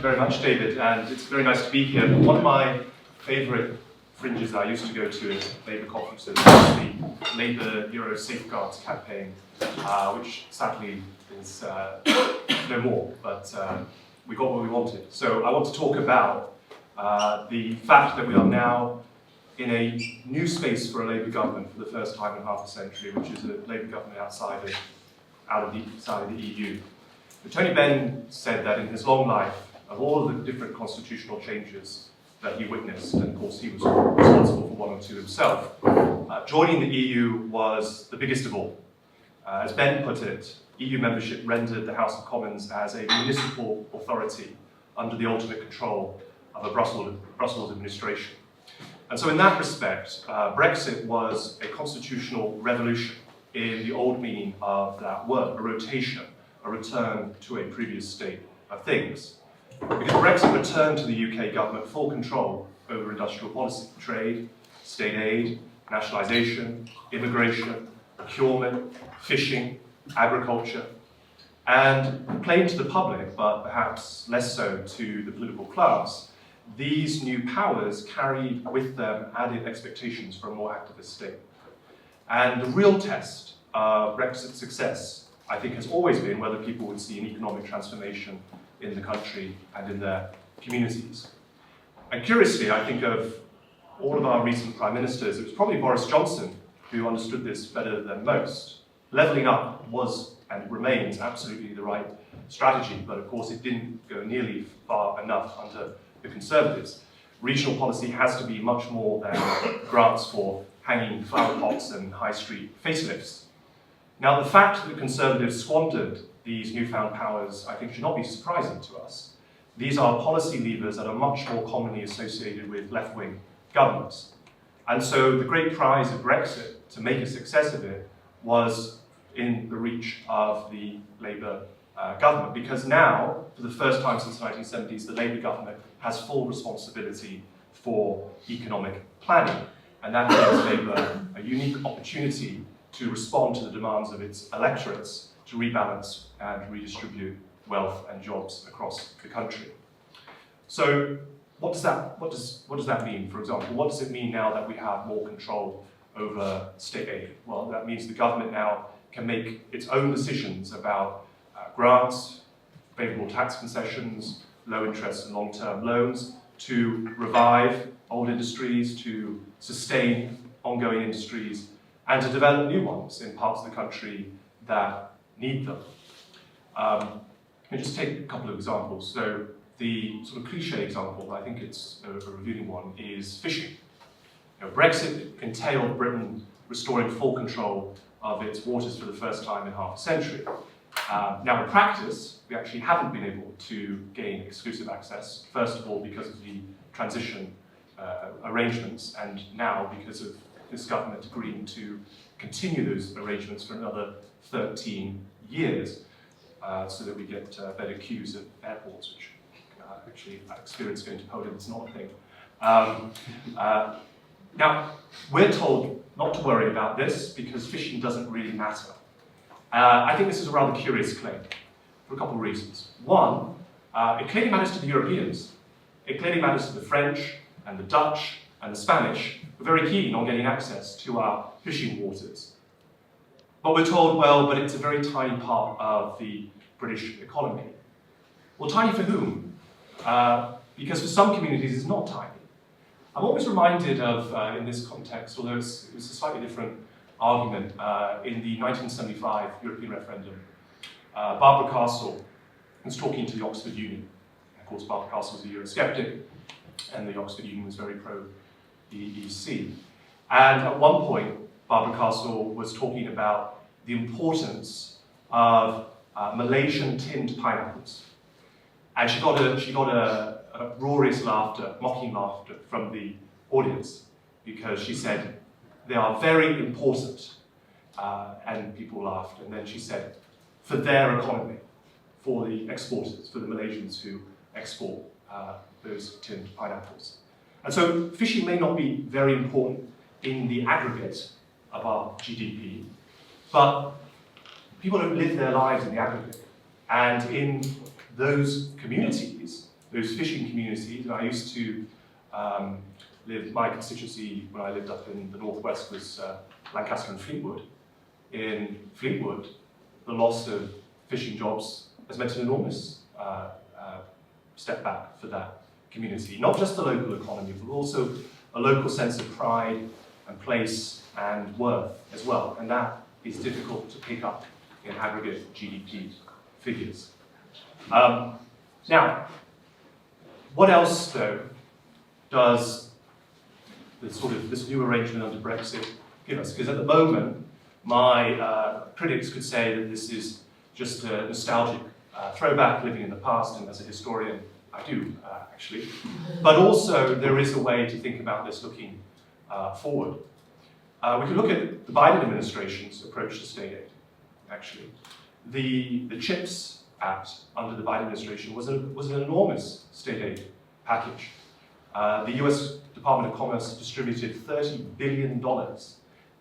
you very much, David, and it's very nice to be here. One of my favourite fringes I used to go to at Labour conferences was the Labour Euro Safeguards campaign, which sadly is no more, but we got what we wanted. So I want to talk about the fact that we are now in a new space for a Labour government for the first time in half a century, which is a Labour government outside of the EU. But Tony Benn said that in his long life, of all the different constitutional changes that he witnessed, and of course he was responsible for one or two himself, joining the EU was the biggest of all. As Ben put it, EU membership rendered the House of Commons as a municipal authority under the ultimate control of a Brussels administration. And so in that respect, Brexit was a constitutional revolution in the old meaning of that word, a rotation, a return to a previous state of things. Because Brexit returned to the UK government full control over industrial policy, trade, state aid, nationalisation, immigration, procurement, fishing, agriculture, and proclaimed to the public, but perhaps less so to the political class, these new powers carried with them added expectations for a more activist state. And the real test of Brexit's success, I think, has always been whether people would see an economic transformation in the country and in their communities. And curiously, I think of all of our recent prime ministers, it was probably Boris Johnson who understood this better than most. Levelling up was and remains absolutely the right strategy, but of course it didn't go nearly far enough under the Conservatives. Regional policy has to be much more than grants for hanging flower pots and high street facelifts. Now, the fact that Conservatives squandered these newfound powers, I think, should not be surprising to us. These are policy levers that are much more commonly associated with left-wing governments. And so the great prize of Brexit, to make a success of it, was in the reach of the Labour government, because now, for the first time since the 1970s, the Labour government has full responsibility for economic planning. And that gives Labour a unique opportunity to respond to the demands of its electorates to rebalance and redistribute wealth and jobs across the country. So what does that mean, for example? What does it mean now that we have more control over state aid? Well, that means the government now can make its own decisions about grants, favourable tax concessions, low interest and long-term loans, to revive old industries, to sustain ongoing industries, and to develop new ones in parts of the country that need them. Let me just take a couple of examples. So the sort of cliche example, I think it's a revealing one, is fishing. Brexit entailed Britain restoring full control of its waters for the first time in half a century. Now, in practice, we actually haven't been able to gain exclusive access, first of all because of the transition arrangements, and now because of this government agreeing to continue those arrangements for another 13 years, so that we get better queues at airports, which actually that experience going to Poland is not a thing. Now, we're told not to worry about this because fishing doesn't really matter. I think this is a rather curious claim for a couple of reasons. One, it clearly matters to the Europeans. It clearly matters to the French and the Dutch and the Spanish, who are very keen on getting access to our fishing waters. But we're told, well, but it's a very tiny part of the British economy. Well, tiny for whom? Because for some communities it's not tiny. I'm always reminded of, in this context, although it was a slightly different argument, in the 1975 European referendum, Barbara Castle was talking to the Oxford Union. Of course, Barbara Castle was a Eurosceptic, and the Oxford Union was very pro-EEC. And at one point, Barbara Castle was talking about the importance of Malaysian tinned pineapples. And she got a uproarious laughter, mocking laughter from the audience, because she said, they are very important. And people laughed. And then she said, for their economy, for the exporters, for the Malaysians who export those tinned pineapples. And so fishing may not be very important in the aggregate of our GDP, but people don't live their lives in the aggregate. And in those communities, those fishing communities. And I used to live, my constituency when I lived up in the northwest was Lancaster and Fleetwood. In Fleetwood, the loss of fishing jobs has meant an enormous step back for that community. Not just the local economy, but also a local sense of pride and place and worth as well. And that is difficult to pick up in aggregate GDP figures. Now, what else though does this new arrangement under Brexit give us? Because at the moment, my critics could say that this is just a nostalgic throwback, living in the past, and as a historian, I do actually. But also, there is a way to think about this looking forward. We could look at the Biden administration's approach to state aid, actually. The CHIPS Act under the Biden administration was an enormous state aid package. The US Department of Commerce distributed $30 billion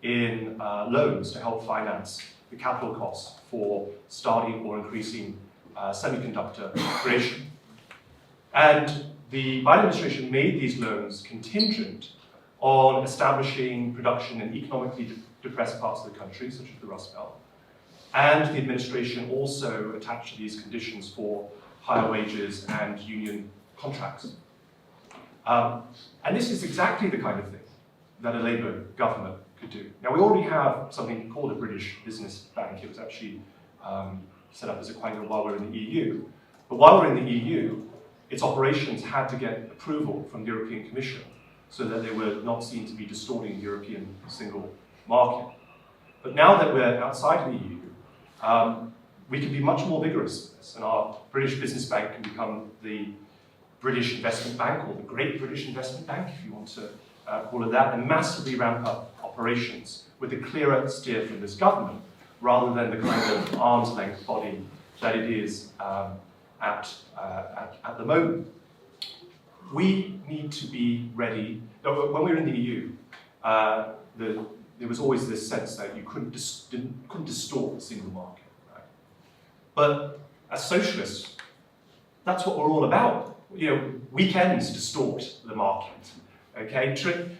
in loans to help finance the capital costs for starting or increasing semiconductor creation. And the Biden administration made these loans contingent on establishing production in economically depressed parts of the country, such as the Rust Belt. And the administration also attached these conditions for higher wages and union contracts. And this is exactly the kind of thing that a Labour government could do. Now, we already have something called a British Business Bank. It was actually set up as a kind of while we're in the EU. But while we're in the EU, its operations had to get approval from the European Commission so that they were not seen to be distorting the European single market. But now that we're outside the EU, we can be much more vigorous in this, and our British Business Bank can become the British Investment Bank, or the Great British Investment Bank, if you want to call it that, and massively ramp up operations with a clearer steer from this government, rather than the kind of arm's length body that it is at the moment. We need to be ready. When we were in the EU, there was always this sense that you couldn't distort the single market, right? But as socialists, that's what we're all about. You know, weekends distort the market. Okay,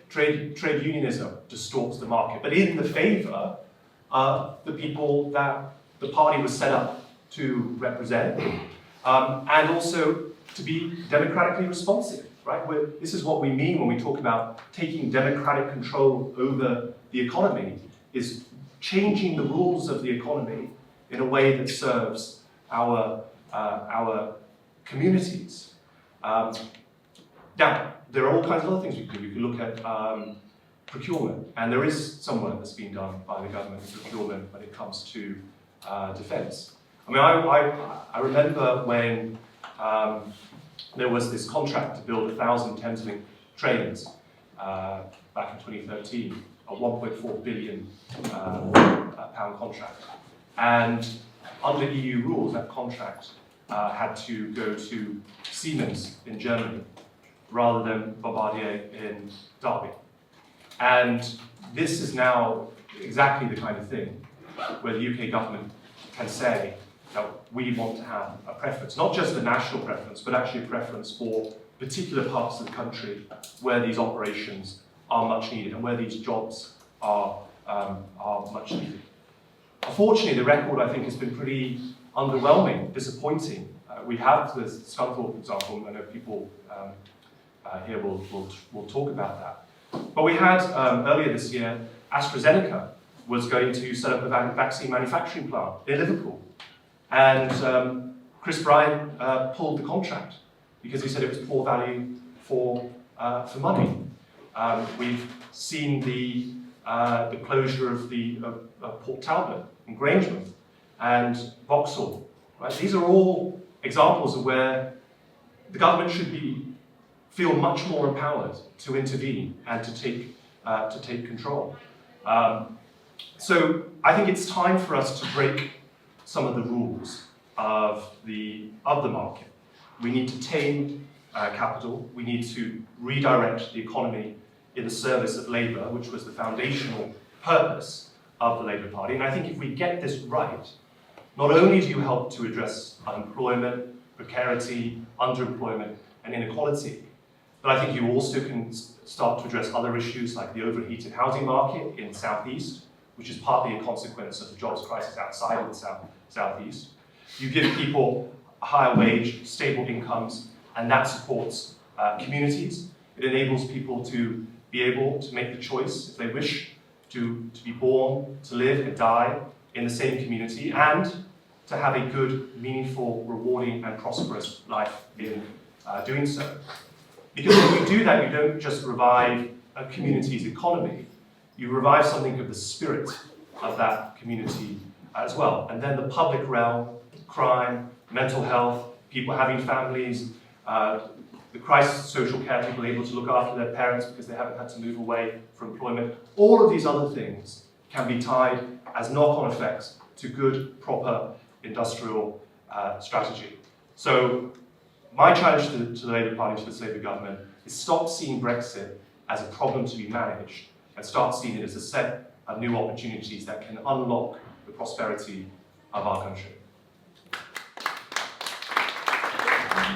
trade unionism distorts the market, but in the favour the people that the party was set up to represent, and also to be democratically responsive. Right? This is what we mean when we talk about taking democratic control over the economy, is changing the rules of the economy in a way that serves our communities. Now, there are all kinds of other things we can do. We can look at procurement, and there is some work that's been done by the government in procurement when it comes to defence. I mean, I remember when there was this contract to build 1,000 Thameslink trains back in 2013, a £1.4 billion pound contract. And under EU rules, that contract had to go to Siemens in Germany rather than Bombardier in Derby. And this is now exactly the kind of thing where the UK government can say, that we want to have a preference, not just a national preference, but actually a preference for particular parts of the country where these operations are much needed and where these jobs are much needed. Unfortunately, the record, I think, has been pretty underwhelming, disappointing. We have the Scunthorpe example, I know people here will talk about that. But we had, earlier this year, AstraZeneca was going to set up a vaccine manufacturing plant in Liverpool. And Chris Bryan pulled the contract because he said it was poor value for money. We've seen the closure of Port Talbot and Grangemouth and Vauxhall. Right? These are all examples of where the government should feel much more empowered to intervene and to take control. So I think it's time for us to break some of the rules of the market. We need to tame capital. We need to redirect the economy in the service of labour, which was the foundational purpose of the Labour Party. And I think if we get this right, not only do you help to address unemployment, precarity, underemployment, and inequality. But I think you also can start to address other issues like the overheated housing market in the Southeast, which is partly a consequence of the jobs crisis outside of the Southeast. You give people a higher wage, stable incomes, and that supports communities. It enables people to be able to make the choice, if they wish, to be born, to live and die in the same community, and to have a good, meaningful, rewarding, and prosperous life in doing so. Because when you do that, you don't just revive a community's economy, you revive something of the spirit of that community as well. And then the public realm, crime, mental health, people having families, the crisis of social care, people able to look after their parents because they haven't had to move away from employment. All of these other things can be tied as knock-on effects to good, proper industrial strategy. So my challenge to the Labour Party, to this Labour government, is stop seeing Brexit as a problem to be managed and start seeing it as a set of new opportunities that can unlock the prosperity of our country.